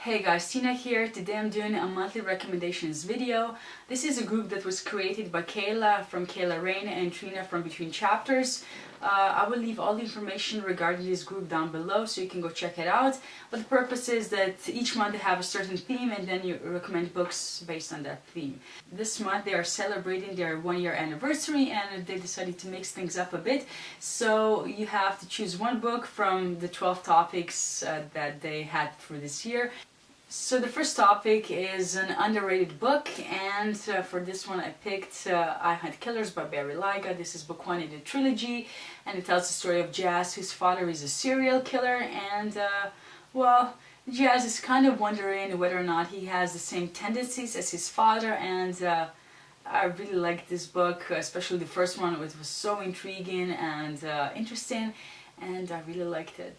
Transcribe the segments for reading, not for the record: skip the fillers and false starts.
Hey guys, Tina here. Today I'm doing a monthly recommendations video. This is a group that was created by Kayla from Kayla Rain and Trina from Between Chapters. I will leave all the information regarding this group down below so you can go check it out. But the purpose is that each month they have a certain theme and then you recommend books based on that theme. This month they are celebrating their 1-year anniversary and they decided to mix things up a bit. So you have to choose one book from the 12 topics that they had through this year. So the first topic is an underrated book, and for this one I picked I Hunt Killers by Barry Lyga. This is book 1 in the trilogy, and it tells the story of Jazz, whose father is a serial killer, and well, Jazz is kind of wondering whether or not he has the same tendencies as his father, and I really liked this book, especially the first one. It was so intriguing and interesting, and I really liked it.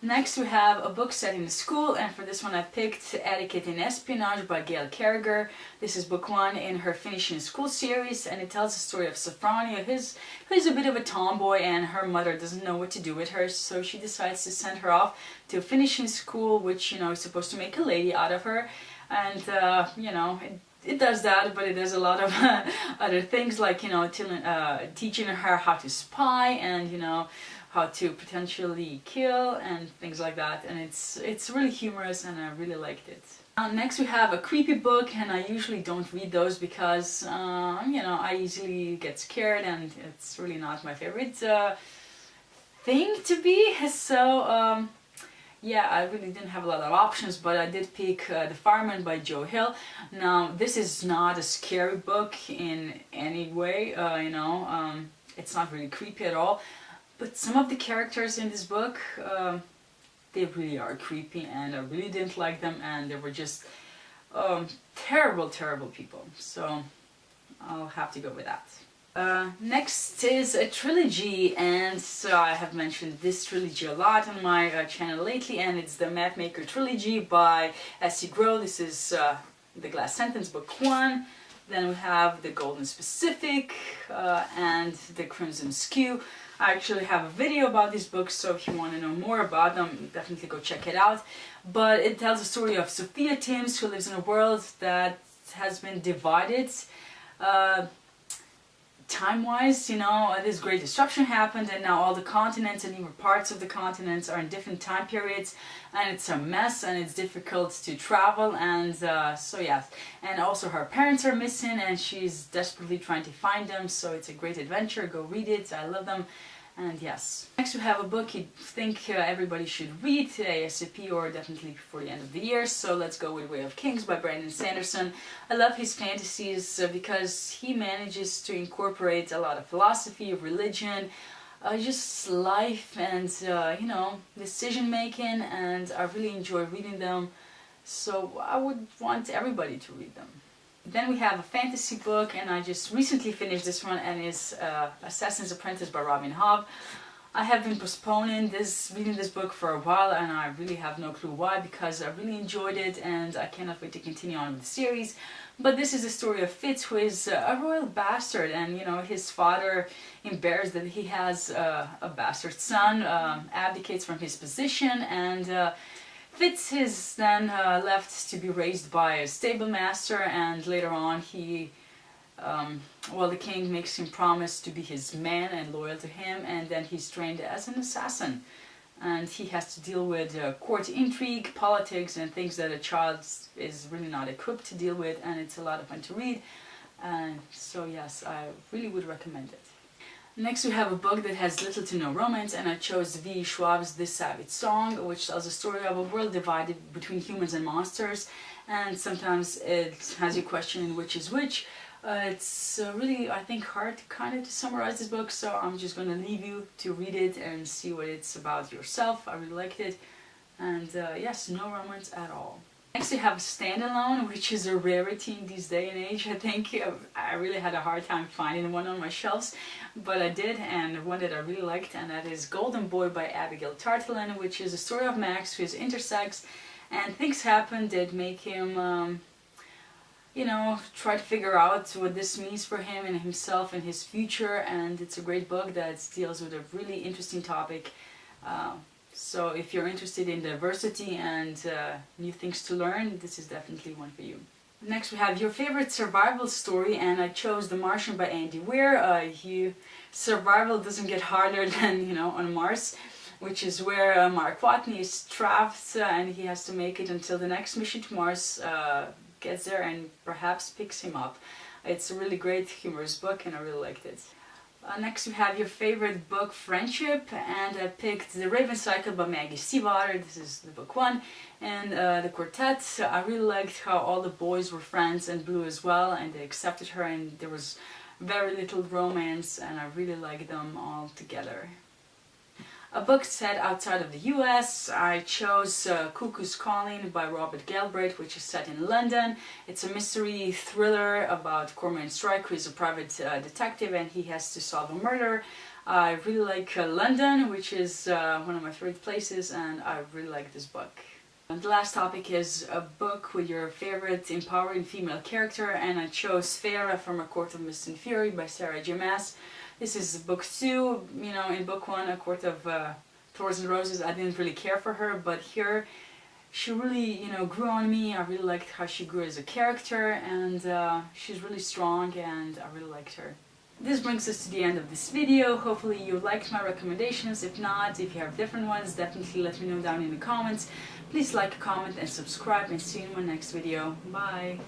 Next we have a book set in a school, and for this one I picked Etiquette in Espionage by Gail Carriger. This is book 1 in her Finishing School series, and it tells the story of Sophronia, who's a bit of a tomboy, and her mother doesn't know what to do with her, so she decides to send her off to Finishing School, which, you know, is supposed to make a lady out of her. And you know, it does that, but it does a lot of other things, like, you know, teaching her how to spy, and, you know, how to potentially kill and things like that, and it's really humorous and I really liked it. Next we have a creepy book, and I usually don't read those because you know, I easily get scared and it's really not my favorite thing to be, so yeah, I really didn't have a lot of options, but I did pick The Fireman by Joe Hill. Now this is not a scary book in any way, you know, it's not really creepy at all. But some of the characters in this book, they really are creepy, and I really didn't like them, and they were just terrible, terrible people. So I'll have to go with that. Next is a trilogy, and so I have mentioned this trilogy a lot on my channel lately, and it's the Mapmaker Trilogy by S.C. Grow. This is The Glass Sentence, book 1. Then we have The Golden Specific and The Crimson Skew. I actually have a video about these books, so if you want to know more about them, definitely go check it out. But it tells the story of Sophia Timms, who lives in a world that has been divided time-wise. You know, this great disruption happened, and now all the continents and even parts of the continents are in different time periods, and it's a mess, and it's difficult to travel, and so yeah. And also her parents are missing, and she's desperately trying to find them, so it's a great adventure. Go read it, I love them. And yes. Next we have a book you think everybody should read ASAP, or definitely before the end of the year, so let's go with Way of Kings by Brandon Sanderson. I love his fantasies because he manages to incorporate a lot of philosophy, religion, just life, and you know, decision making, and I really enjoy reading them, so I would want everybody to read them. Then we have a fantasy book, and I just recently finished this one, and it's Assassin's Apprentice by Robin Hobb. I have been postponing reading this book for a while, and I really have no clue why, because I really enjoyed it and I cannot wait to continue on with the series. But this is the story of Fitz, who is a royal bastard, and, you know, his father, embarrassed that he has a bastard son, abdicates from his position, and Fitz is then left to be raised by a stable master, and later on he, well, the king makes him promise to be his man and loyal to him, and then he's trained as an assassin. And he has to deal with court intrigue, politics, and things that a child is really not equipped to deal with, and it's a lot of fun to read. And so yes, I really would recommend it. Next we have a book that has little to no romance, and I chose V. Schwab's This Savage Song, which tells a story of a world divided between humans and monsters, and sometimes it has you questioning which is which. It's really, I think, hard to summarize this book, so I'm just going to leave you to read it and see what it's about yourself. I really liked it, and yes, no romance at all. Next we have Standalone, which is a rarity in this day and age. I think I really had a hard time finding one on my shelves, but I did, and one that I really liked, and that is Golden Boy by Abigail Tartland, which is a story of Max, who is intersex, and things happen that make him you know, try to figure out what this means for him and himself and his future, and it's a great book that deals with a really interesting topic. So if you're interested in diversity and new things to learn, this is definitely one for you. Next we have your favorite survival story, and I chose The Martian by Andy Weir. Survival doesn't get harder than, you know, on Mars, which is where Mark Watney is trapped and he has to make it until the next mission to Mars gets there and perhaps picks him up. It's a really great humorous book and I really liked it. Next we have your favorite book, Friendship, and I picked The Raven Cycle by Maggie Stiefvater. This is the book 1, and the quartet. I really liked how all the boys were friends and Blue as well, and they accepted her, and there was very little romance, and I really liked them all together. A book set outside of the US, I chose Cuckoos Calling by Robert Galbraith, which is set in London. It's a mystery thriller about Cormoran Strike, who is a private detective and he has to solve a murder. I really like London, which is one of my favorite places, and I really like this book. And the last topic is a book with your favorite empowering female character, and I chose Farah from A Court of Mist and Fury by Sarah J. Maas. This is book 2. You know, in book 1, A Court of Thorns and Roses, I didn't really care for her, but here she really, you know, grew on me. I really liked how she grew as a character, and she's really strong, and I really liked her. This brings us to the end of this video. Hopefully you liked my recommendations. If not, if you have different ones, definitely let me know down in the comments. Please like, comment and subscribe, and see you in my next video. Bye!